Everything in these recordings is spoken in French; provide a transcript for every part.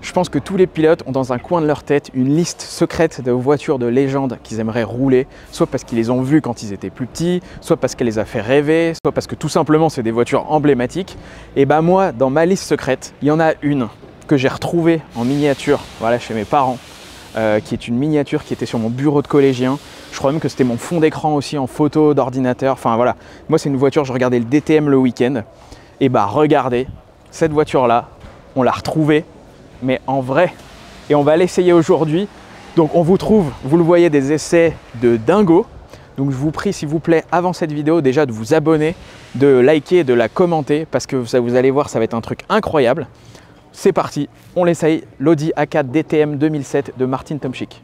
Je pense que tous les pilotes ont dans un coin de leur tête une liste secrète de voitures de légende qu'ils aimeraient rouler, soit parce qu'ils les ont vues quand ils étaient plus petits, soit parce qu'elles les a fait rêver, soit parce que tout simplement c'est des voitures emblématiques. Et bah moi, dans ma liste secrète, il y en a une que j'ai retrouvée en miniature, voilà, chez mes parents, qui est une miniature qui était sur mon bureau de collégien. Je crois même que c'était mon fond d'écran aussi en photo d'ordinateur. Enfin voilà, moi c'est une voiture, je regardais le DTM le week-end. Et bah regardez, cette voiture-là, on l'a retrouvée, mais en vrai. Et on va l'essayer aujourd'hui. Donc on vous trouve, vous le voyez, des essais de dingo. Donc je vous prie s'il vous plaît, avant cette vidéo, déjà de vous abonner, de liker, de la commenter, parce que ça, vous allez voir, ça va être un truc incroyable. C'est parti, on l'essaye, l'Audi A4 DTM 2007 de Martin Tomczyk.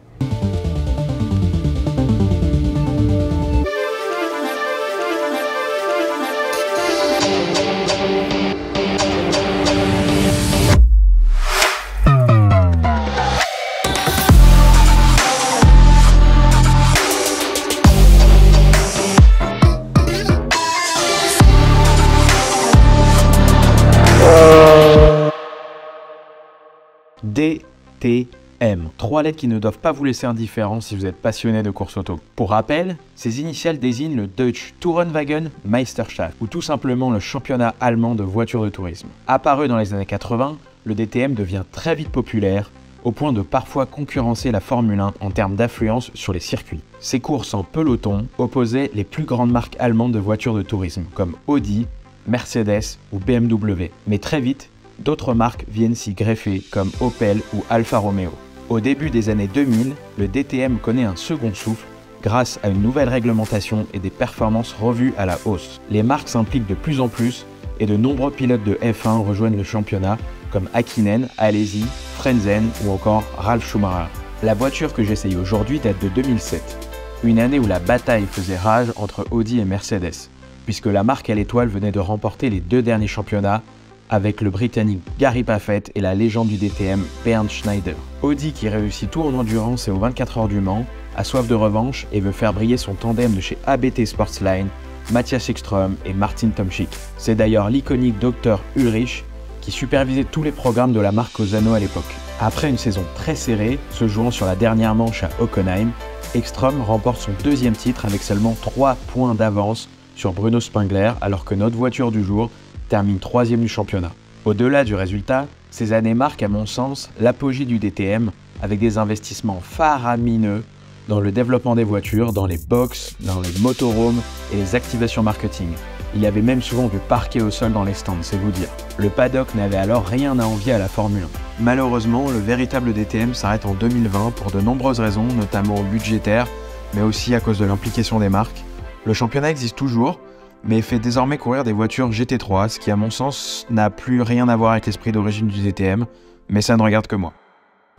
DTM. 3 lettres qui ne doivent pas vous laisser indifférent si vous êtes passionné de course auto. Pour rappel, ces initiales désignent le Deutsche Tourenwagen Meisterschaft, ou tout simplement le championnat allemand de voitures de tourisme. Apparu dans les années 80, le DTM devient très vite populaire, au point de parfois concurrencer la Formule 1 en termes d'affluence sur les circuits. Ces courses en peloton opposaient les plus grandes marques allemandes de voitures de tourisme, comme Audi, Mercedes ou BMW. Mais très vite, d'autres marques viennent s'y greffer comme Opel ou Alfa Romeo. Au début des années 2000, le DTM connaît un second souffle grâce à une nouvelle réglementation et des performances revues à la hausse. Les marques s'impliquent de plus en plus et de nombreux pilotes de F1 rejoignent le championnat comme Häkkinen, Alesi, Frentzen ou encore Ralf Schumacher. La voiture que j'essaye aujourd'hui date de 2007, une année où la bataille faisait rage entre Audi et Mercedes, puisque la marque à l'étoile venait de remporter les 2 derniers championnats avec le Britannique Gary Paffett et la légende du DTM Bernd Schneider. Audi, qui réussit tout en endurance et aux 24 heures du Mans, a soif de revanche et veut faire briller son tandem de chez ABT Sportsline, Matthias Ekström et Martin Tomczyk. C'est d'ailleurs l'iconique Dr Ulrich qui supervisait tous les programmes de la marque aux anneaux à l'époque. Après une saison très serrée, se jouant sur la dernière manche à Hockenheim, Ekström remporte son 2e titre avec seulement 3 points d'avance sur Bruno Spengler, alors que notre voiture du jour termine 3e du championnat. Au-delà du résultat, ces années marquent à mon sens l'apogée du DTM avec des investissements faramineux dans le développement des voitures, dans les box, dans les motorhomes et les activations marketing. Il y avait même souvent du parquet au sol dans les stands, c'est vous dire. Le paddock n'avait alors rien à envier à la Formule 1. Malheureusement, le véritable DTM s'arrête en 2020 pour de nombreuses raisons, notamment budgétaires, mais aussi à cause de l'implication des marques. Le championnat existe toujours, mais fait désormais courir des voitures GT3, ce qui à mon sens n'a plus rien à voir avec l'esprit d'origine du DTM, mais ça ne regarde que moi.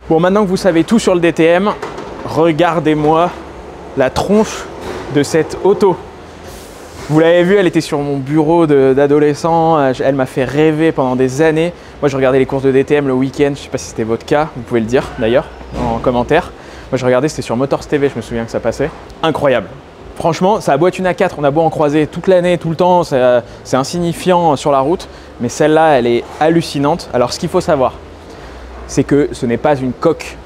Bon, maintenant que vous savez tout sur le DTM, regardez-moi la tronche de cette auto. Vous l'avez vu, elle était sur mon bureau d'adolescent, elle m'a fait rêver pendant des années. Moi je regardais les courses de DTM le week-end, je ne sais pas si c'était votre cas, vous pouvez le dire d'ailleurs en commentaire. Moi je regardais, c'était sur Motors TV, je me souviens que ça passait. Incroyable. Franchement, ça a beau être une A4, on a beau en croiser toute l'année, tout le temps, c'est insignifiant sur la route, mais celle-là, elle est hallucinante. Alors, ce qu'il faut savoir, c'est que ce n'est pas une coque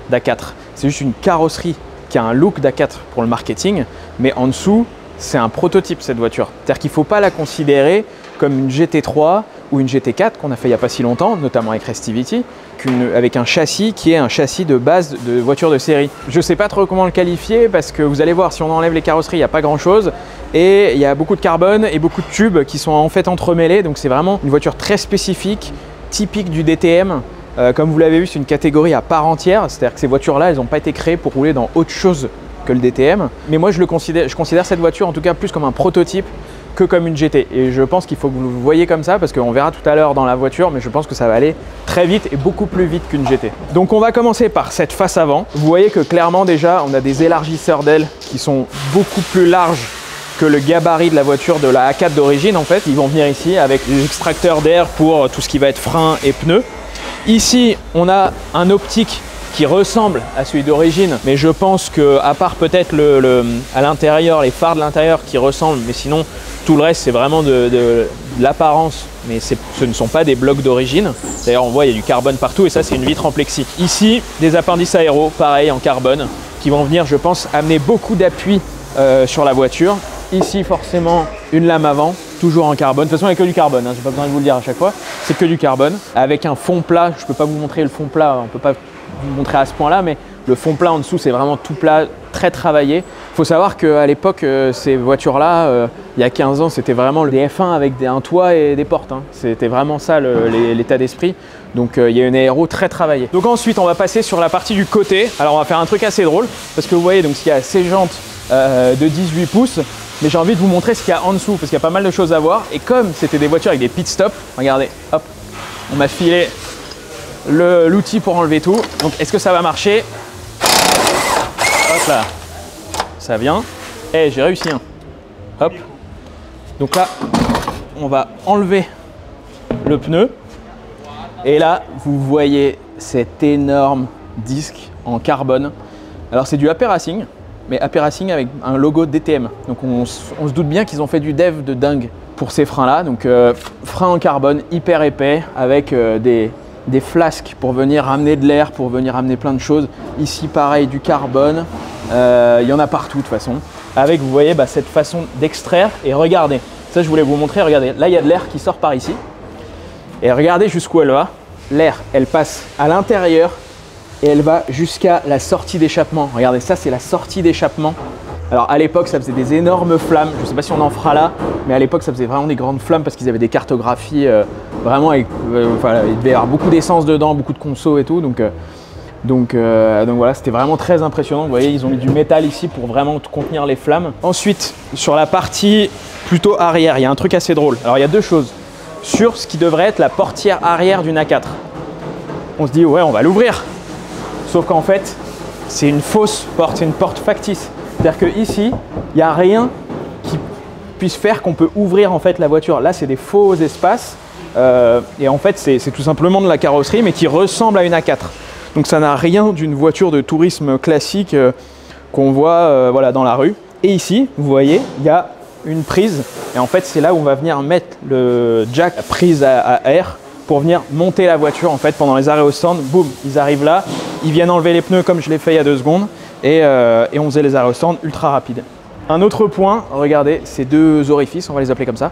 d'A4, c'est juste une carrosserie qui a un look d'A4 pour le marketing, mais en dessous, c'est un prototype cette voiture. C'est-à-dire qu'il ne faut pas la considérer comme une GT3 ou une GT4 qu'on a fait il n'y a pas si longtemps, notamment avec Restivity, avec un châssis qui est un châssis de base de voiture de série. Je ne sais pas trop comment le qualifier parce que vous allez voir, si on enlève les carrosseries, il n'y a pas grand-chose et il y a beaucoup de carbone et beaucoup de tubes qui sont en fait entremêlés. Donc c'est vraiment une voiture très spécifique, typique du DTM. Comme vous l'avez vu, c'est une catégorie à part entière. C'est-à-dire que ces voitures-là, elles n'ont pas été créées pour rouler dans autre chose que le DTM. Mais moi, je considère cette voiture en tout cas plus comme un prototype que comme une GT. Et je pense qu'il faut que vous le voyez comme ça parce qu'on verra tout à l'heure dans la voiture, mais je pense que ça va aller très vite et beaucoup plus vite qu'une GT. Donc on va commencer par cette face avant. Vous voyez que clairement déjà, on a des élargisseurs d'ailes qui sont beaucoup plus larges que le gabarit de la voiture de la A4 d'origine en fait. Ils vont venir ici avec des extracteurs d'air pour tout ce qui va être frein et pneus. Ici, on a un optique qui ressemble à celui d'origine, mais je pense que à part peut-être à l'intérieur, les phares de l'intérieur qui ressemblent, mais sinon Tout le reste, c'est vraiment de l'apparence, mais ce ne sont pas des blocs d'origine. D'ailleurs, on voit, il y a du carbone partout et ça, c'est une vitre en plexi. Ici, des appendices aéro, pareil, en carbone, qui vont venir, je pense, amener beaucoup d'appui sur la voiture. Ici, forcément, une lame avant, toujours en carbone. De toute façon, il n'y a que du carbone, hein, je n'ai pas besoin de vous le dire à chaque fois. C'est que du carbone, avec un fond plat. Je ne peux pas vous montrer le fond plat, on ne peut pas vous montrer à ce point-là, mais le fond plat en dessous, c'est vraiment tout plat, très travaillé. Il faut savoir qu'à l'époque, ces voitures-là, il y a 15 ans, c'était vraiment des F1 avec un toit et des portes. Hein. C'était vraiment ça l'état d'esprit. Donc il y a une aéro très travaillée. Donc ensuite, on va passer sur la partie du côté. Alors on va faire un truc assez drôle, parce que vous voyez, donc il y a ces jantes de 18 pouces. Mais j'ai envie de vous montrer ce qu'il y a en dessous, parce qu'il y a pas mal de choses à voir. Et comme c'était des voitures avec des pit stops, regardez, hop, on m'a filé l'outil pour enlever tout. Donc est-ce que ça va marcher? Hop là, ça vient. Eh, j'ai réussi, hein. Hop. Donc là, on va enlever le pneu. Et là, vous voyez cet énorme disque en carbone. Alors c'est du AP Racing, mais AP Racing avec un logo DTM. Donc on se doute bien qu'ils ont fait du dev de dingue pour ces freins-là. Donc freins en carbone hyper épais avec des flasques pour venir amener de l'air, pour venir amener plein de choses. Ici pareil, du carbone. Il y en a partout de toute façon. Avec, vous voyez, cette façon d'extraire. Et regardez, ça je voulais vous montrer, regardez, là il y a de l'air qui sort par ici. Et regardez jusqu'où elle va. L'air, elle passe à l'intérieur et elle va jusqu'à la sortie d'échappement. Regardez, ça c'est la sortie d'échappement. Alors à l'époque, ça faisait des énormes flammes. Je ne sais pas si on en fera là, mais à l'époque, ça faisait vraiment des grandes flammes parce qu'ils avaient des cartographies vraiment avec, il devait y avoir beaucoup d'essence dedans, beaucoup de conso et tout. Donc voilà, c'était vraiment très impressionnant. Vous voyez, ils ont mis du métal ici pour vraiment contenir les flammes. Ensuite, sur la partie plutôt arrière, il y a un truc assez drôle. Alors il y a deux choses. Sur ce qui devrait être la portière arrière d'une A4. On se dit, ouais, on va l'ouvrir. Sauf qu'en fait, c'est une fausse porte, c'est une porte factice. C'est-à-dire qu'ici, il n'y a rien qui puisse faire qu'on peut ouvrir en fait la voiture. Là, c'est des faux espaces. Et en fait, c'est tout simplement de la carrosserie, mais qui ressemble à une A4. Donc ça n'a rien d'une voiture de tourisme classique qu'on voit voilà, dans la rue. Et ici, vous voyez, il y a une prise. Et en fait, c'est là où on va venir mettre le jack, la prise à air, pour venir monter la voiture en fait pendant les arrêts au stand. Boum, ils arrivent là, ils viennent enlever les pneus comme je l'ai fait il y a 2 secondes. Et on faisait les arrêts au stand ultra rapides. Un autre point, regardez, ces 2 orifices, on va les appeler comme ça.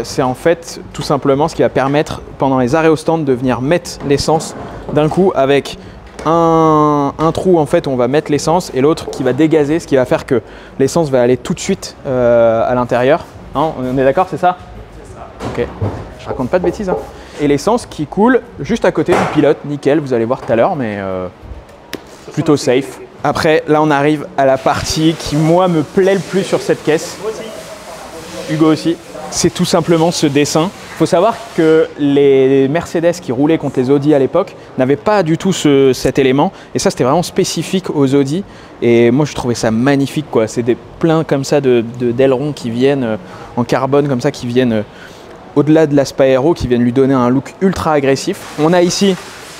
C'est en fait tout simplement ce qui va permettre pendant les arrêts au stand de venir mettre l'essence d'un coup avec un trou en fait où on va mettre l'essence et l'autre qui va dégazer, ce qui va faire que l'essence va aller tout de suite à l'intérieur. Hein, on est d'accord, c'est ça? C'est ça. Ok, je raconte pas de bêtises. Hein. Et l'essence qui coule juste à côté du pilote, nickel, vous allez voir tout à l'heure, mais plutôt safe. Après, là on arrive à la partie qui moi me plaît le plus sur cette caisse. Moi aussi. Hugo aussi. C'est tout simplement ce dessin. Il faut savoir que les Mercedes qui roulaient contre les Audi à l'époque n'avaient pas du tout cet élément. Et ça, c'était vraiment spécifique aux Audi. Et moi, je trouvais ça magnifique, quoi. C'est plein comme ça d'ailerons qui viennent en carbone, comme ça, qui viennent au-delà de l'aspect aéro, qui viennent lui donner un look ultra agressif. On a ici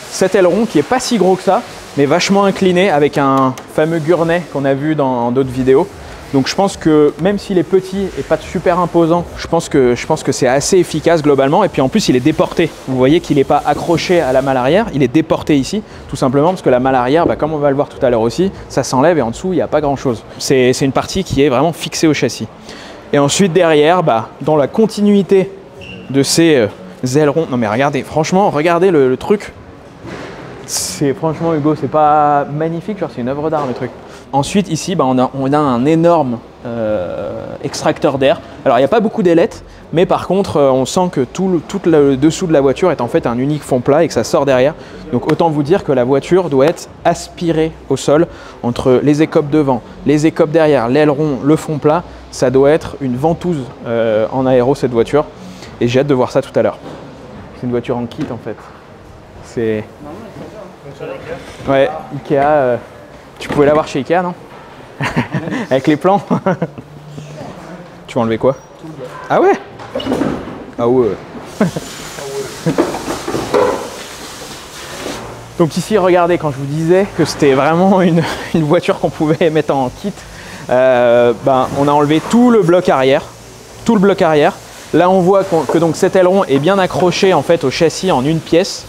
cet aileron qui n'est pas si gros que ça, mais vachement incliné avec un fameux gurney qu'on a vu dans d'autres vidéos. Donc je pense que même s'il est petit et pas super imposant, je pense que c'est assez efficace globalement. Et puis en plus il est déporté. Vous voyez qu'il n'est pas accroché à la malle arrière, il est déporté ici, tout simplement parce que la malle arrière, comme on va le voir tout à l'heure aussi, ça s'enlève et en dessous il n'y a pas grand chose. C'est une partie qui est vraiment fixée au châssis. Et ensuite derrière, dans la continuité de ces ailerons, non mais regardez, franchement, regardez le truc. C'est franchement Hugo, c'est pas magnifique, genre c'est une œuvre d'art le truc. Ensuite ici, on a un énorme extracteur d'air. Alors il n'y a pas beaucoup d'ailettes, mais par contre on sent que tout le dessous de la voiture est en fait un unique fond plat et que ça sort derrière. Donc autant vous dire que la voiture doit être aspirée au sol entre les écopes devant, les écopes derrière, l'aileron, le fond plat. Ça doit être une ventouse en aéro cette voiture et j'ai hâte de voir ça tout à l'heure. C'est une voiture en kit en fait. C'est... Ouais, Ikea, tu pouvais l'avoir chez Ikea, non? Avec les plans. Tu vas enlever quoi? Ah ouais? Ah ouais. Donc ici, regardez, quand je vous disais que c'était vraiment une voiture qu'on pouvait mettre en kit, on a enlevé tout le bloc arrière. tout le bloc arrière. Là, on voit que donc cet aileron est bien accroché en fait au châssis en une pièce.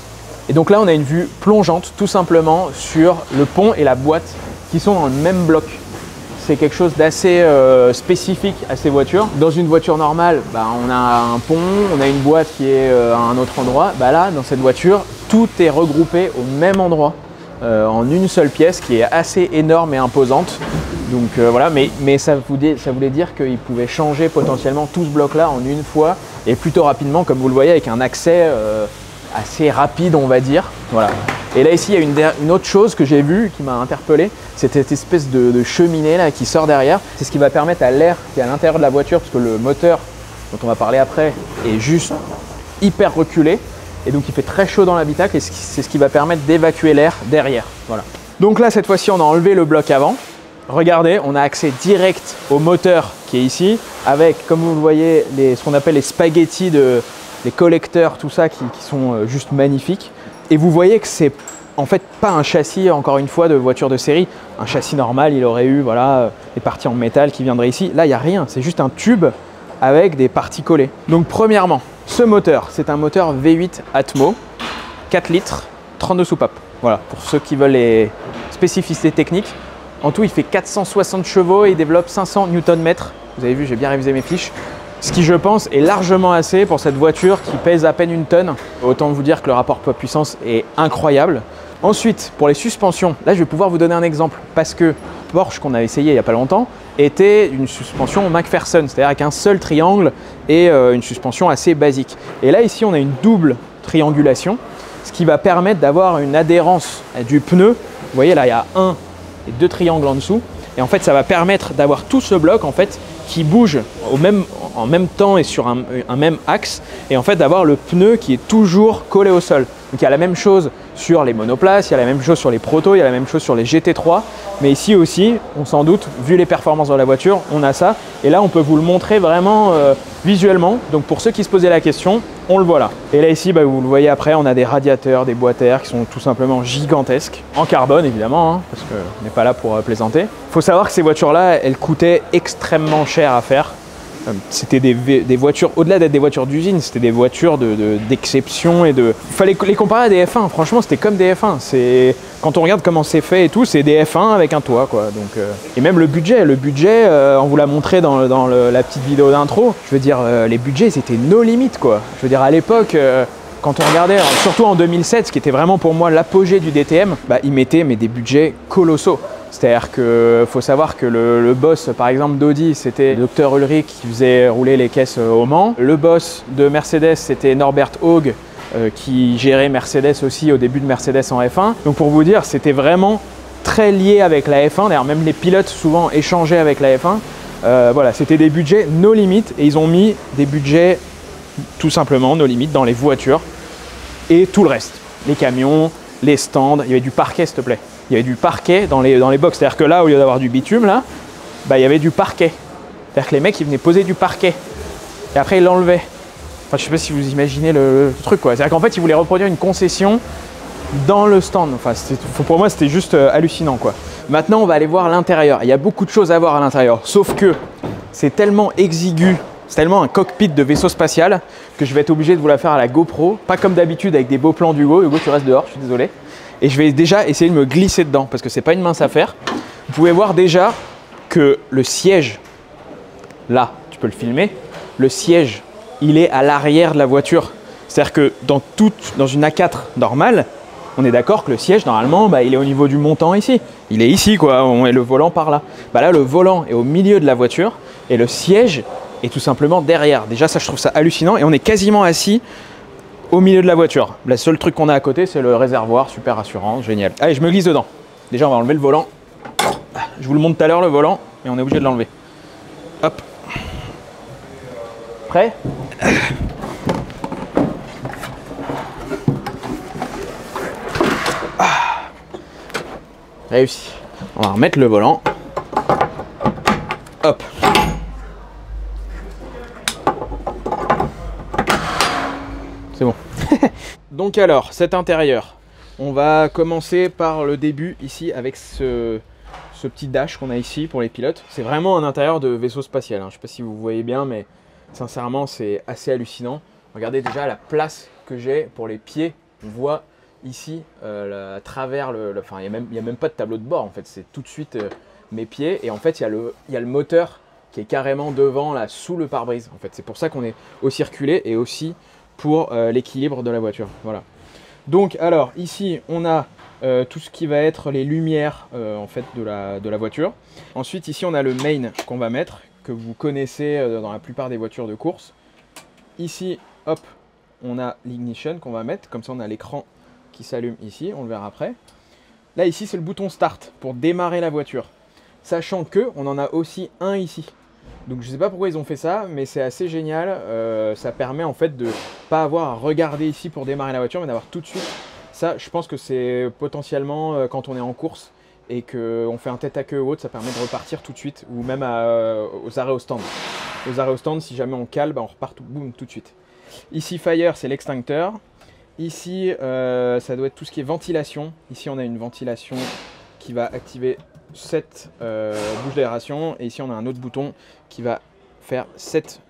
Et donc là, on a une vue plongeante tout simplement sur le pont et la boîte qui sont dans le même bloc. C'est quelque chose d'assez spécifique à ces voitures. Dans une voiture normale, on a un pont, on a une boîte qui est à un autre endroit. Là, dans cette voiture, tout est regroupé au même endroit, en une seule pièce qui est assez énorme et imposante. Donc voilà, mais ça voulait dire qu'ils pouvaient changer potentiellement tout ce bloc-là en une fois et plutôt rapidement, comme vous le voyez, avec un accès assez rapide, on va dire. Voilà. Et là ici, il y a une autre chose que j'ai vue qui m'a interpellé, c'est cette espèce de cheminée là qui sort derrière. C'est ce qui va permettre à l'air qui est à l'intérieur de la voiture, parce que le moteur, dont on va parler après, est juste hyper reculé. Et donc il fait très chaud dans l'habitacle et c'est ce qui va permettre d'évacuer l'air derrière. Voilà. Donc là, cette fois-ci, on a enlevé le bloc avant. Regardez, on a accès direct au moteur qui est ici, avec, comme vous le voyez, ce qu'on appelle les spaghettis, les collecteurs, tout ça, qui sont juste magnifiques. Et vous voyez que c'est en fait pas un châssis, encore une fois, de voiture de série. Un châssis normal, il aurait eu voilà, des parties en métal qui viendraient ici. Là, il n'y a rien, c'est juste un tube avec des parties collées. Donc premièrement, ce moteur, c'est un moteur V8 Atmo, 4 litres, 32 soupapes. Voilà, pour ceux qui veulent les spécificités techniques. En tout, il fait 460 chevaux et il développe 500 Nm. Vous avez vu, j'ai bien révisé mes fiches. Ce qui, je pense, est largement assez pour cette voiture qui pèse à peine une tonne. Autant vous dire que le rapport poids-puissance est incroyable. Ensuite, pour les suspensions, là, je vais pouvoir vous donner un exemple parce que Porsche, qu'on a essayé il n'y a pas longtemps, était une suspension McPherson, c'est-à-dire avec un seul triangle et une suspension assez basique. Et là, ici, on a une double triangulation, ce qui va permettre d'avoir une adhérence du pneu. Vous voyez, là, il y a un et deux triangles en dessous. Et en fait, ça va permettre d'avoir tout ce bloc en fait, qui bouge en même temps et sur un même axe. Et en fait, d'avoir le pneu qui est toujours collé au sol. Donc, il y a la même chose sur les monoplaces, il y a la même chose sur les protos, il y a la même chose sur les GT3. Mais ici aussi, on s'en doute, vu les performances de la voiture, on a ça. Et là, on peut vous le montrer vraiment visuellement. Donc, pour ceux qui se posaient la question, on le voit là. Et là, ici, vous le voyez après, on a des radiateurs, des boîtes à air qui sont tout simplement gigantesques. En carbone, évidemment, hein, parce qu'on n'est pas là pour plaisanter. Il faut savoir que ces voitures-là, elles coûtaient extrêmement cher à faire. C'était des voitures, au-delà d'être des voitures d'usine, c'était des voitures d'exception et de... Il fallait les comparer à des F1, franchement c'était comme des F1. Quand on regarde comment c'est fait et tout, c'est des F1 avec un toit quoi. Donc, et même le budget, on vous l'a montré dans la petite vidéo d'intro, je veux dire, les budgets c'était no limit quoi. Je veux dire, à l'époque, quand on regardait, surtout en 2007, ce qui était vraiment pour moi l'apogée du DTM, ils mettaient des budgets colossaux. C'est-à-dire qu'il faut savoir que le boss, par exemple, d'Audi, c'était le Dr Ulrich qui faisait rouler les caisses au Mans. Le boss de Mercedes, c'était Norbert Haug qui gérait Mercedes aussi au début de Mercedes en F1. Donc pour vous dire, c'était vraiment très lié avec la F1. D'ailleurs, même les pilotes souvent échangeaient avec la F1. Voilà, c'était des budgets no limit et ils ont mis des budgets tout simplement no limit dans les voitures et tout le reste. Les camions, les stands, il y avait du parquet s'il te plaît. Il y avait du parquet dans les box. C'est-à-dire que là, au lieu d'avoir du bitume, là, il y avait du parquet. C'est-à-dire que les mecs, ils venaient poser du parquet. Et après, ils l'enlevaient. Enfin, je sais pas si vous imaginez le truc, quoi. C'est-à-dire qu'en fait, ils voulaient reproduire une concession dans le stand. Enfin, pour moi, c'était juste hallucinant, quoi. Maintenant, on va aller voir l'intérieur. Il y a beaucoup de choses à voir à l'intérieur. Sauf que c'est tellement exigu, c'est tellement un cockpit de vaisseau spatial que je vais être obligé de vous la faire à la GoPro. Pas comme d'habitude avec des beaux plans d'Hugo. Hugo, tu restes dehors, je suis désolé. Et je vais déjà essayer de me glisser dedans parce que c'est pas une mince affaire. Vous pouvez voir déjà que le siège, là, tu peux le filmer, le siège, il est à l'arrière de la voiture. C'est-à-dire que dans une A4 normale, on est d'accord que le siège, normalement, il est au niveau du montant ici. Il est ici, quoi, et le volant par là. Là, le volant est au milieu de la voiture et le siège est tout simplement derrière. Déjà, ça, je trouve ça hallucinant et on est quasiment assis au milieu de la voiture. Le seul truc qu'on a à côté, c'est le réservoir, super rassurant, génial. Allez, je me glisse dedans. Déjà, on va enlever le volant. Je vous le montre tout à l'heure, le volant, et on est obligé de l'enlever. Hop. Prêt ? Réussi. On va remettre le volant. Hop. C'est bon. Donc alors, cet intérieur, on va commencer par le début ici avec ce petit dash qu'on a ici pour les pilotes. C'est vraiment un intérieur de vaisseau spatial, hein. Je ne sais pas si vous voyez bien, mais Sincèrement, c'est assez hallucinant. Regardez déjà la place que j'ai pour les pieds. On voit ici, à travers enfin, il n'y a même pas de tableau de bord en fait. C'est tout de suite mes pieds. Et en fait, il y a le moteur qui est carrément devant, là, sous le pare-brise. En fait, c'est pour ça qu'on est aussi reculé et aussi pour l'équilibre de la voiture. Voilà. Donc, alors, ici, on a tout ce qui va être les lumières en fait, de la voiture. Ensuite, ici, on a le main qu'on va mettre, que vous connaissez dans la plupart des voitures de course. Ici, hop, on a l'ignition qu'on va mettre. Comme ça, on a l'écran qui s'allume ici. On le verra après. Là, ici, c'est le bouton Start pour démarrer la voiture. Sachant que on en a aussi un ici. Donc je sais pas pourquoi ils ont fait ça, mais c'est assez génial. Ça permet en fait de pas avoir à regarder ici pour démarrer la voiture, mais d'avoir tout de suite. Ça, je pense que c'est potentiellement quand on est en course et qu'on fait un tête à queue ou autre, ça permet de repartir tout de suite, ou même aux arrêts au stand. Aux arrêts au stand, si jamais on cale, bah, on repart boum, tout de suite. Ici, Fire, c'est l'extincteur. Ici, ça doit être tout ce qui est ventilation. Ici, on a une ventilation qui va activer cette bouche d'aération. Et ici, on a un autre bouton qui va faire cette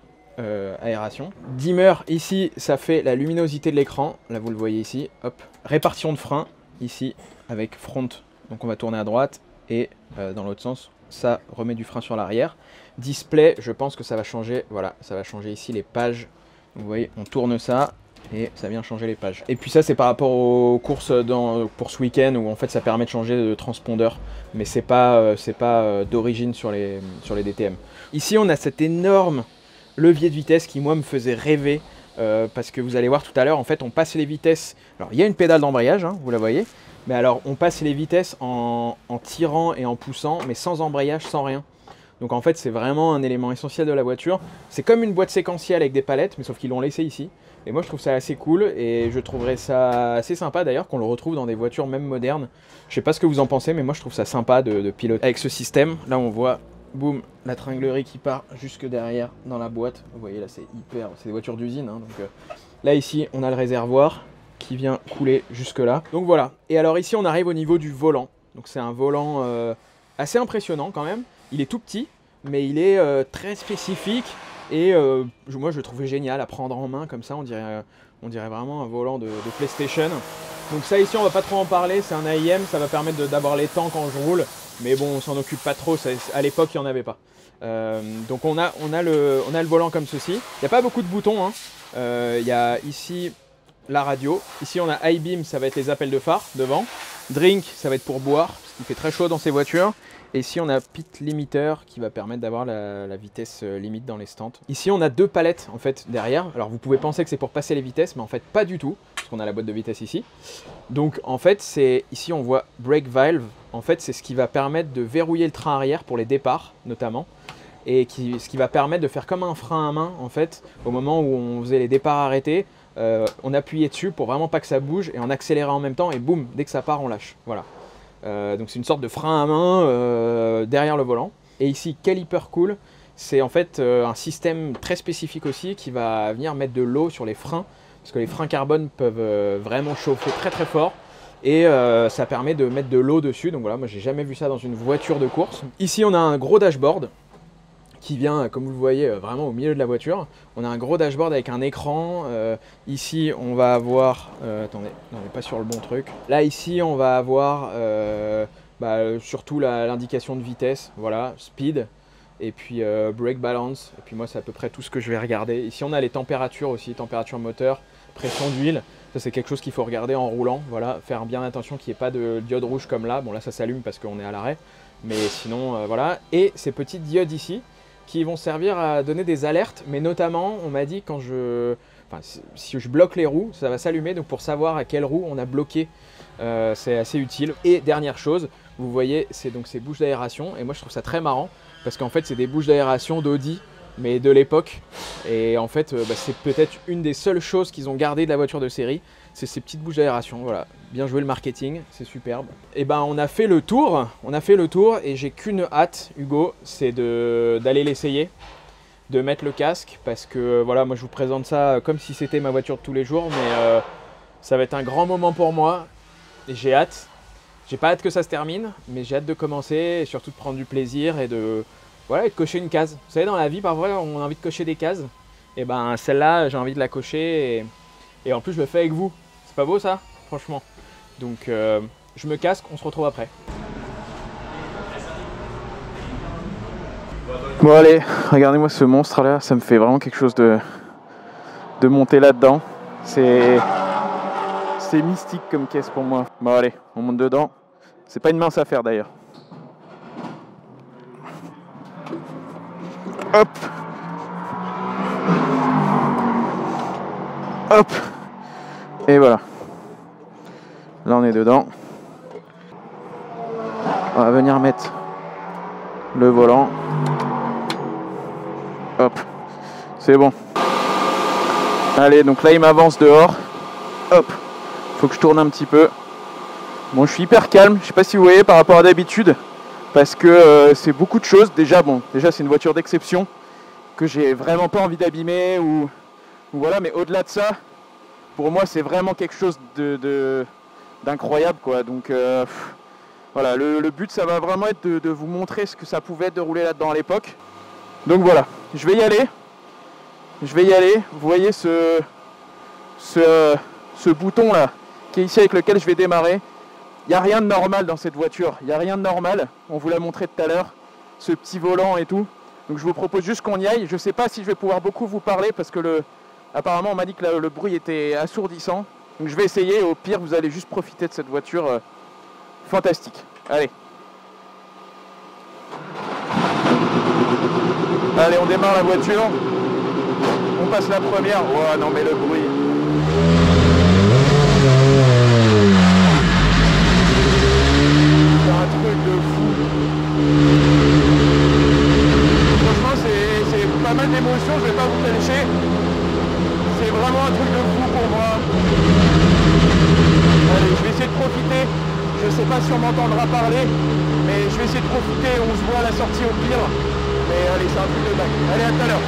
aération. Dimmer, ici, ça fait la luminosité de l'écran. Là, vous le voyez ici. Hop. Répartition de frein, ici, avec front. Donc, on va tourner à droite. Et dans l'autre sens, ça remet du frein sur l'arrière. Display, je pense que ça va changer. Voilà, ça va changer ici les pages. Vous voyez, on tourne ça. Et ça vient changer les pages. Et puis ça, c'est par rapport aux courses pour ce week-end où en fait ça permet de changer de transpondeur, mais c'est pas d'origine sur les DTM. Ici, on a cet énorme levier de vitesse qui moi me faisait rêver parce que vous allez voir tout à l'heure, en fait, on passe les vitesses. Alors il y a une pédale d'embrayage, hein, vous la voyez, mais alors on passe les vitesses en tirant et en poussant, mais sans embrayage, sans rien. Donc en fait, c'est vraiment un élément essentiel de la voiture. C'est comme une boîte séquentielle avec des palettes, mais sauf qu'ils l'ont laissé ici. Et moi, je trouve ça assez cool et je trouverais ça assez sympa d'ailleurs qu'on le retrouve dans des voitures même modernes. Je sais pas ce que vous en pensez, mais moi, je trouve ça sympa de piloter avec ce système. Là, on voit, boum, la tringlerie qui part jusque derrière dans la boîte. Vous voyez, là, c'est des voitures d'usine. Hein, donc là, ici, on a le réservoir qui vient couler jusque là. Donc voilà. Et alors ici, on arrive au niveau du volant. Donc c'est un volant assez impressionnant quand même. Il est tout petit, mais il est très spécifique. Et moi je le trouvais génial à prendre en main comme ça, on dirait vraiment un volant de PlayStation. Donc ça ici on va pas trop en parler, c'est un AIM, ça va permettre d'avoir les temps quand je roule. Mais bon on s'en occupe pas trop, à l'époque il n'y en avait pas. Donc on a le volant comme ceci. Il n'y a pas beaucoup de boutons, hein. Il y a ici la radio. Ici on a High Beam, ça va être les appels de phare devant. Drink, ça va être pour boire, parce qu'il fait très chaud dans ces voitures. Et ici, on a Pit Limiter qui va permettre d'avoir la vitesse limite dans les stands. Ici, on a deux palettes en fait derrière. Alors, vous pouvez penser que c'est pour passer les vitesses, mais en fait, pas du tout, parce qu'on a la boîte de vitesse ici. Donc, en fait, ici, on voit Brake Valve. En fait, c'est ce qui va permettre de verrouiller le train arrière pour les départs, notamment. Et ce qui va permettre de faire comme un frein à main, en fait, au moment où on faisait les départs arrêtés. On appuyait dessus pour vraiment pas que ça bouge et en accélérant en même temps. Et boum, dès que ça part, on lâche. Voilà. Donc c'est une sorte de frein à main derrière le volant. Et ici, Caliper Cool, c'est en fait un système très spécifique aussi qui va venir mettre de l'eau sur les freins, parce que les freins carbone peuvent vraiment chauffer très très fort. Et ça permet de mettre de l'eau dessus. Donc voilà, moi j'ai jamais vu ça dans une voiture de course. Ici on a un gros dashboard qui vient, comme vous le voyez, vraiment au milieu de la voiture. On a un gros dashboard avec un écran. Ici, on va avoir... attendez, on n'est pas sur le bon truc. Là, ici, on va avoir surtout l'indication de vitesse. Voilà, speed. Et puis brake balance. Et puis moi, c'est à peu près tout ce que je vais regarder. Ici, on a les températures aussi, température moteur, pression d'huile. Ça, c'est quelque chose qu'il faut regarder en roulant. Voilà, faire bien attention qu'il n'y ait pas de diode rouge comme là. Bon, là, ça s'allume parce qu'on est à l'arrêt. Mais sinon, voilà. Et ces petites diodes ici, qui vont servir à donner des alertes, mais notamment, on m'a dit si je bloque les roues, ça va s'allumer, donc pour savoir à quelle roue on a bloqué, c'est assez utile. Et dernière chose, vous voyez, c'est donc ces bouches d'aération, et moi je trouve ça très marrant, parce qu'en fait c'est des bouches d'aération d'Audi, mais de l'époque, et en fait c'est peut-être une des seules choses qu'ils ont gardées de la voiture de série, c'est ces petites bouches d'aération. Voilà, bien joué le marketing, c'est superbe. Et ben on a fait le tour, et j'ai qu'une hâte, Hugo, c'est d'aller l'essayer, de mettre le casque, parce que voilà, moi je vous présente ça comme si c'était ma voiture de tous les jours, mais ça va être un grand moment pour moi, et j'ai hâte. J'ai pas hâte que ça se termine, mais j'ai hâte de commencer, et surtout de prendre du plaisir, et de cocher une case. Vous savez, dans la vie, parfois on a envie de cocher des cases. et ben celle-là, j'ai envie de la cocher et en plus je le fais avec vous. C'est pas beau ça, franchement. Donc je me casse, on se retrouve après. Bon allez, regardez-moi ce monstre là, ça me fait vraiment quelque chose de monter là-dedans. C'est mystique comme caisse pour moi. Bon allez, on monte dedans. C'est pas une mince affaire d'ailleurs. Hop. Hop. Et voilà. Là on est dedans. On va venir mettre le volant. Hop. C'est bon. Allez, donc là il m'avance dehors. Hop. Faut que je tourne un petit peu. Bon, je suis hyper calme. Je sais pas si vous voyez par rapport à d'habitude. Parce que c'est beaucoup de choses. Déjà c'est une voiture d'exception que j'ai vraiment pas envie d'abîmer ou voilà. Mais au-delà de ça, pour moi c'est vraiment quelque chose d'incroyable quoi. Donc voilà, le but ça va vraiment être de vous montrer ce que ça pouvait être de rouler là-dedans à l'époque. Donc voilà, je vais y aller. Vous voyez ce bouton là qui est ici avec lequel je vais démarrer. Il n'y a rien de normal dans cette voiture. Il n'y a rien de normal. On vous l'a montré tout à l'heure. Ce petit volant et tout. Donc je vous propose juste qu'on y aille. Je ne sais pas si je vais pouvoir beaucoup vous parler parce que apparemment on m'a dit que le bruit était assourdissant. Donc je vais essayer. Au pire, vous allez juste profiter de cette voiture fantastique. Allez. Allez, on démarre la voiture. On passe la première. Oh non mais le bruit. C'est un truc de fou. Franchement c'est pas mal d'émotions, je vais pas vous cacher. C'est vraiment un truc de fou pour moi. Allez, je vais essayer de profiter. Je sais pas si on m'entendra parler, mais je vais essayer de profiter, on se voit à la sortie au pire. Mais allez, c'est un truc de dingue. Allez, à tout à l'heure.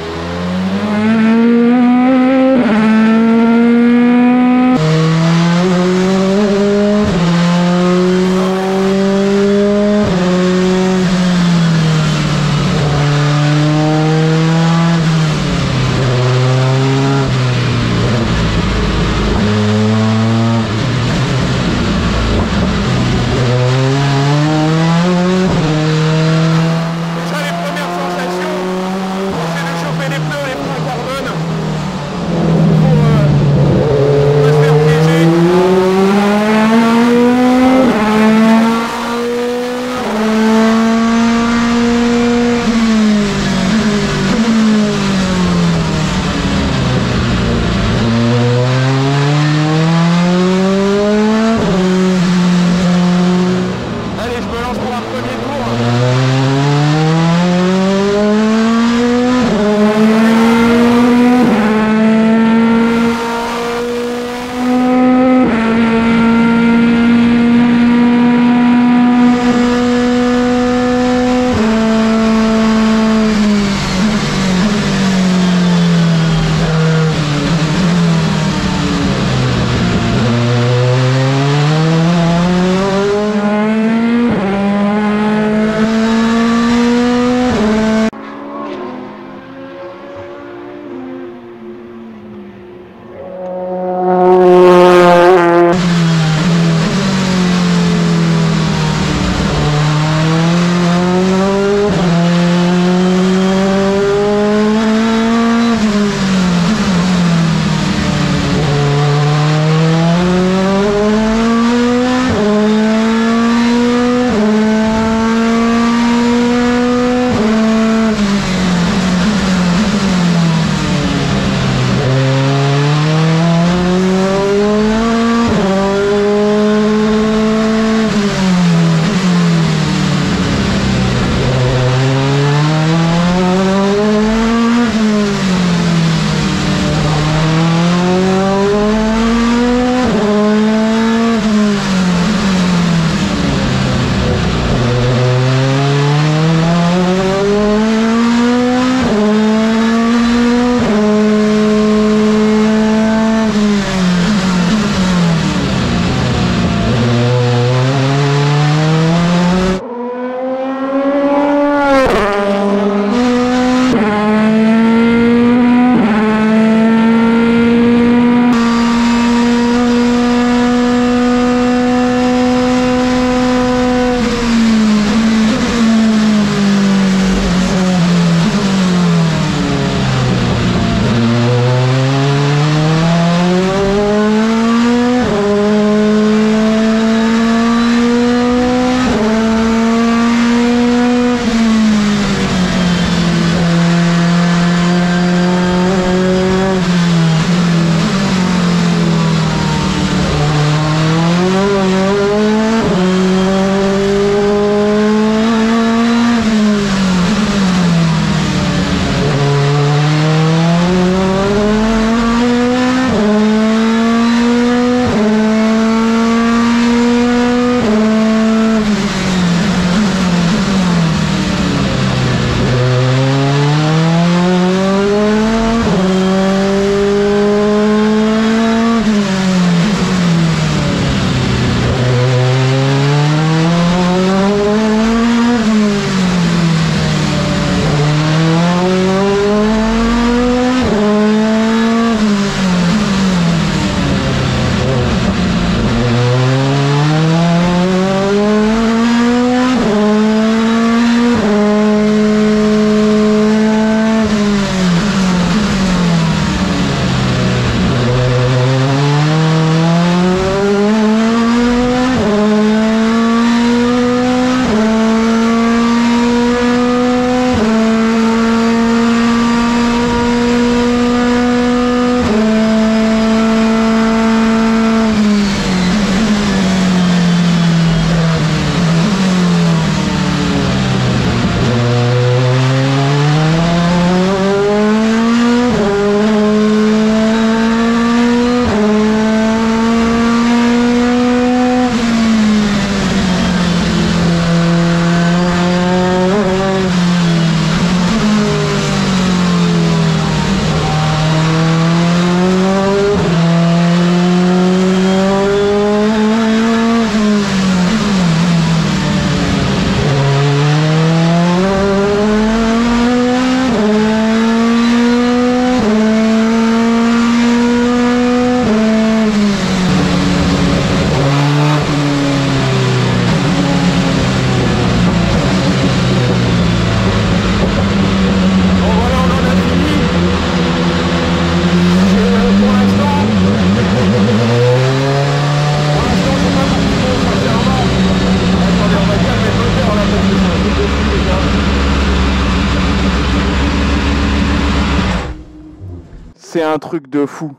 c'est un truc de fou.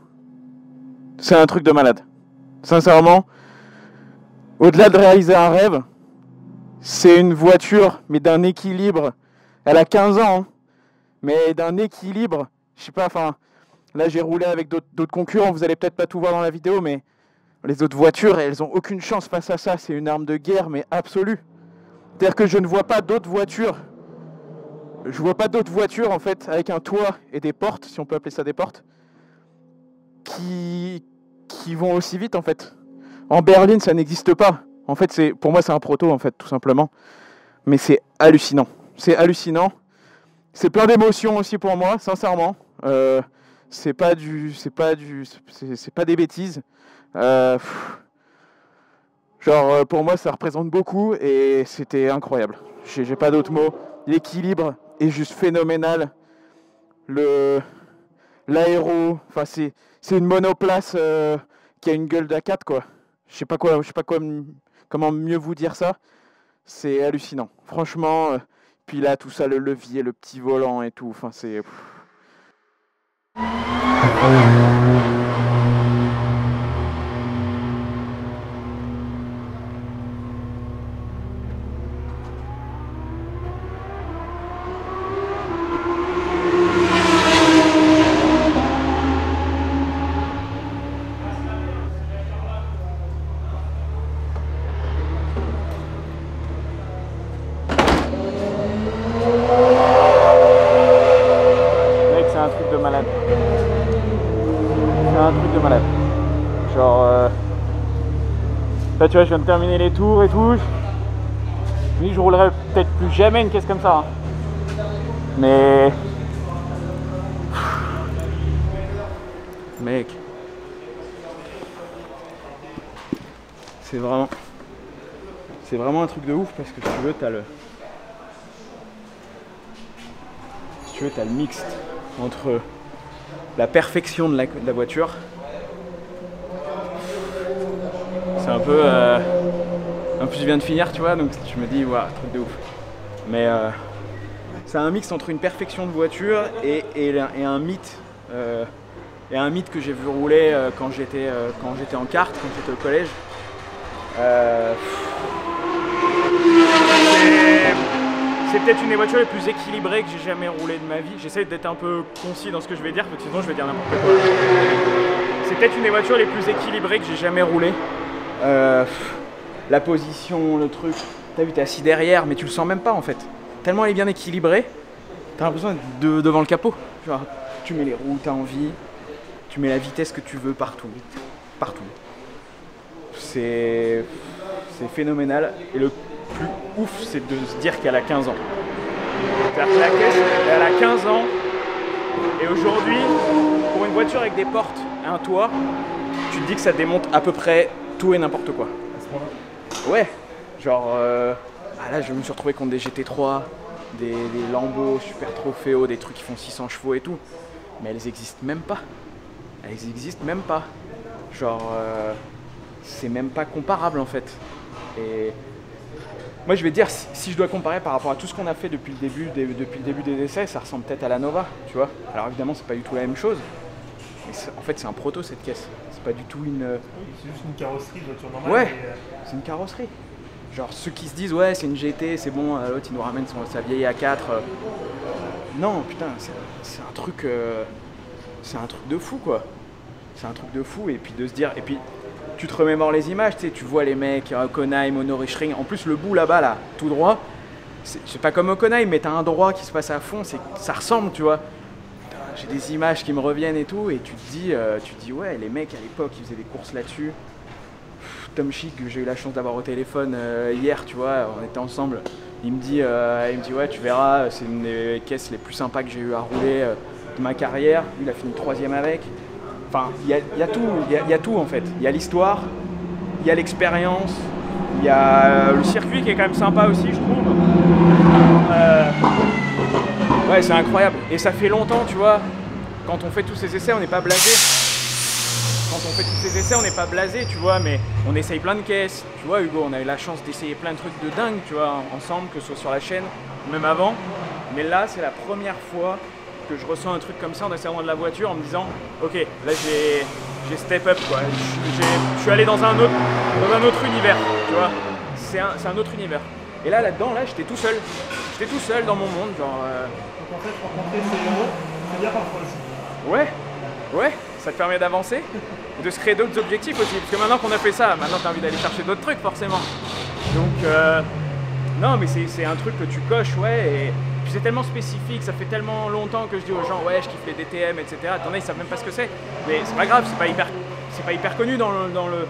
C'est un truc de malade. Sincèrement, au-delà de réaliser un rêve, c'est une voiture, mais d'un équilibre. Elle a 15 ans, hein, mais d'un équilibre. Je sais pas, enfin, là j'ai roulé avec d'autres concurrents, vous allez peut-être pas tout voir dans la vidéo, mais les autres voitures, elles ont aucune chance face à ça. C'est une arme de guerre, mais absolue. C'est-à-dire que je ne vois pas d'autres voitures. Je vois pas d'autres voitures, en fait, avec un toit et des portes, si on peut appeler ça des portes, qui vont aussi vite, en fait. En berline, ça n'existe pas. En fait, pour moi, c'est un proto, en fait, tout simplement. Mais c'est hallucinant. C'est hallucinant. C'est plein d'émotions aussi pour moi, sincèrement. C'est pas des bêtises. Pour moi, ça représente beaucoup et c'était incroyable. J'ai pas d'autres mots. L'équilibre est juste phénoménal. L'aéro, enfin c'est une monoplace qui a une gueule d'A4 quoi. Je sais pas comment mieux vous dire ça. C'est hallucinant. Franchement, puis là tout ça, le levier, le petit volant et tout. Enfin c'est. Là, tu vois, je viens de terminer les tours et tout. Je roulerai peut-être plus jamais une caisse comme ça. Hein. Mais. Mec. C'est vraiment un truc de ouf parce que si tu veux, t'as le mixte entre la perfection de la voiture. C'est un peu. En plus, je viens de finir, tu vois, donc je me dis, waouh, truc de ouf. Mais c'est un mix entre une perfection de voiture et un mythe. Et un mythe que j'ai vu rouler quand j'étais en kart, quand j'étais au collège. C'est peut-être une des voitures les plus équilibrées que j'ai jamais roulées de ma vie. J'essaie d'être un peu concis dans ce que je vais dire, parce que sinon je vais dire n'importe quoi. C'est peut-être une des voitures les plus équilibrées que j'ai jamais roulées. La position, le truc, t'as vu, t'es assis derrière, mais tu le sens même pas en fait. Tellement elle est bien équilibrée, t'as l'impression d'être devant le capot. Genre, tu mets les roues où t'as envie, tu mets la vitesse que tu veux partout. C'est phénoménal. Et le plus ouf, c'est de se dire qu'elle a 15 ans. C'est-à-dire que la caisse, elle a 15 ans. Et aujourd'hui, pour une voiture avec des portes et un toit, tu te dis que ça démonte à peu près tout et n'importe quoi. À ce point-là ? Ouais. Genre, là, je me suis retrouvé contre des GT3, des Lambo super trophéo, des trucs qui font 600 chevaux et tout. Mais elles existent même pas. Genre, c'est même pas comparable en fait. Et moi je vais dire, si je dois comparer par rapport à tout ce qu'on a fait depuis le début des essais, ça ressemble peut-être à la Nova, tu vois. Alors évidemment c'est pas du tout la même chose, mais en fait c'est un proto cette caisse. C'est pas du tout une... C'est juste une carrosserie de voiture normale. Ouais, c'est une carrosserie. Genre ceux qui se disent ouais c'est une GT, c'est bon, l'autre il nous ramène sa vieille A4. Non putain, c'est un truc... c'est un truc de fou quoi. C'est un truc de fou et puis de se dire... Et puis tu te remémores les images, tu vois les mecs, Hockenheim, Nürburgring. En plus le bout là-bas, là, tout droit, c'est pas comme Hockenheim, mais t'as un droit qui se passe à fond, ça ressemble, tu vois. J'ai des images qui me reviennent et tout, et tu te dis ouais, les mecs à l'époque, ils faisaient des courses là-dessus. Tom Chick, que j'ai eu la chance d'avoir au téléphone hier, tu vois, on était ensemble. Il me dit ouais, tu verras, c'est une des caisses les plus sympas que j'ai eu à rouler de ma carrière. Il a fini 3e avec. Enfin, il y a tout en fait. Il y a l'histoire, il y a l'expérience, il y a le circuit qui est quand même sympa aussi, je trouve. Ouais, c'est incroyable. Et ça fait longtemps, tu vois, quand on fait tous ces essais, on n'est pas blasé. Tu vois, mais on essaye plein de caisses. Tu vois, Hugo, on a eu la chance d'essayer plein de trucs de dingue, tu vois, ensemble, que ce soit sur la chaîne, même avant. Mais là, c'est la première fois que je ressens un truc comme ça en descendant de la voiture en me disant ok, là j'ai step up quoi, je suis allé dans un autre univers, tu vois, c'est un autre univers. Et là-dedans, j'étais tout seul dans mon monde, genre... Donc en fait, rencontrer ces héros, c'est bien parfois aussi. Ouais, ça te permet d'avancer, de se créer d'autres objectifs aussi, parce que maintenant qu'on a fait ça, maintenant t'as envie d'aller chercher d'autres trucs forcément. Donc, non mais c'est un truc que tu coches, ouais, et puis c'est tellement spécifique, ça fait tellement longtemps que je dis aux gens, ouais, je kiffe les DTM, etc. T'en as, ils savent même pas ce que c'est, mais c'est pas grave, c'est pas hyper connu dans le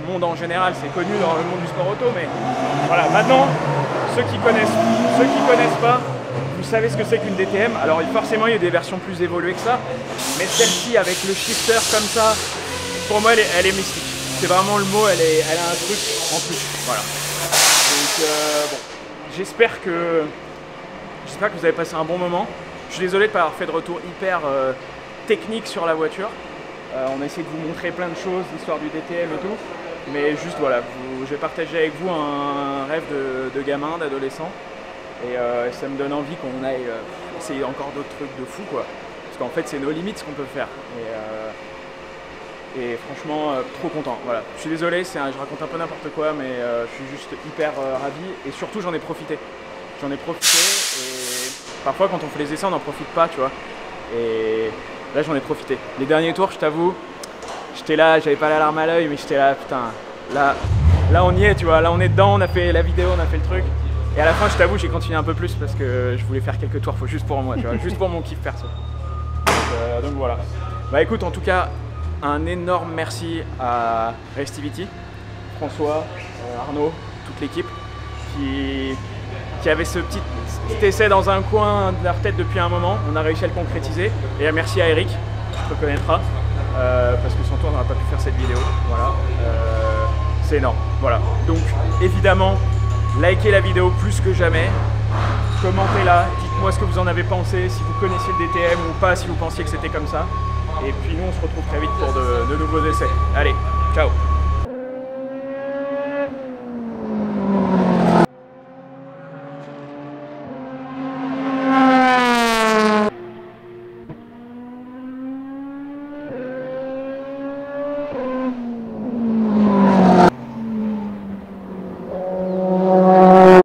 monde en général, c'est connu dans le monde du sport auto, mais voilà, maintenant, ceux qui connaissent pas, vous savez ce que c'est qu'une DTM. Alors forcément, il y a des versions plus évoluées que ça, mais celle-ci, avec le shifter comme ça, pour moi, elle est mystique. C'est vraiment le mot, elle a un truc en plus, voilà. Donc, bon, j'espère que vous avez passé un bon moment. Je suis désolé de ne pas avoir fait de retour hyper technique sur la voiture. On a essayé de vous montrer plein de choses, l'histoire du DTM et tout. Mais juste voilà, je vais partager avec vous un rêve de gamin, d'adolescent. Et ça me donne envie qu'on aille essayer encore d'autres trucs de fou quoi. Parce qu'en fait c'est nos limites ce qu'on peut faire. Et franchement, trop content. Voilà. Je suis désolé, je raconte un peu n'importe quoi, mais je suis juste hyper ravi. Et surtout j'en ai profité. J'en ai profité et parfois quand on fait les essais on n'en profite pas, tu vois. Et là j'en ai profité. Les derniers tours, je t'avoue, j'étais là, j'avais pas la larme à l'œil, mais j'étais là, putain, là on y est, tu vois, là on est dedans, on a fait la vidéo, on a fait le truc. Et à la fin, je t'avoue, j'ai continué un peu plus parce que je voulais faire quelques tours, juste pour moi, tu vois, juste pour mon kiff perso. Donc voilà. Bah écoute, en tout cas, un énorme merci à Restivity, François, Arnaud, toute l'équipe qui avait ce petit essai dans un coin de leur tête depuis un moment. On a réussi à le concrétiser. Et merci à Eric, tu te reconnaîtras, parce que sans toi on n'aurait pas pu faire cette vidéo. Voilà, c'est énorme. Voilà. Donc évidemment, likez la vidéo plus que jamais, commentez-la, dites-moi ce que vous en avez pensé, si vous connaissiez le DTM ou pas, si vous pensiez que c'était comme ça. Et puis nous on se retrouve très vite pour de nouveaux essais. Allez, ciao!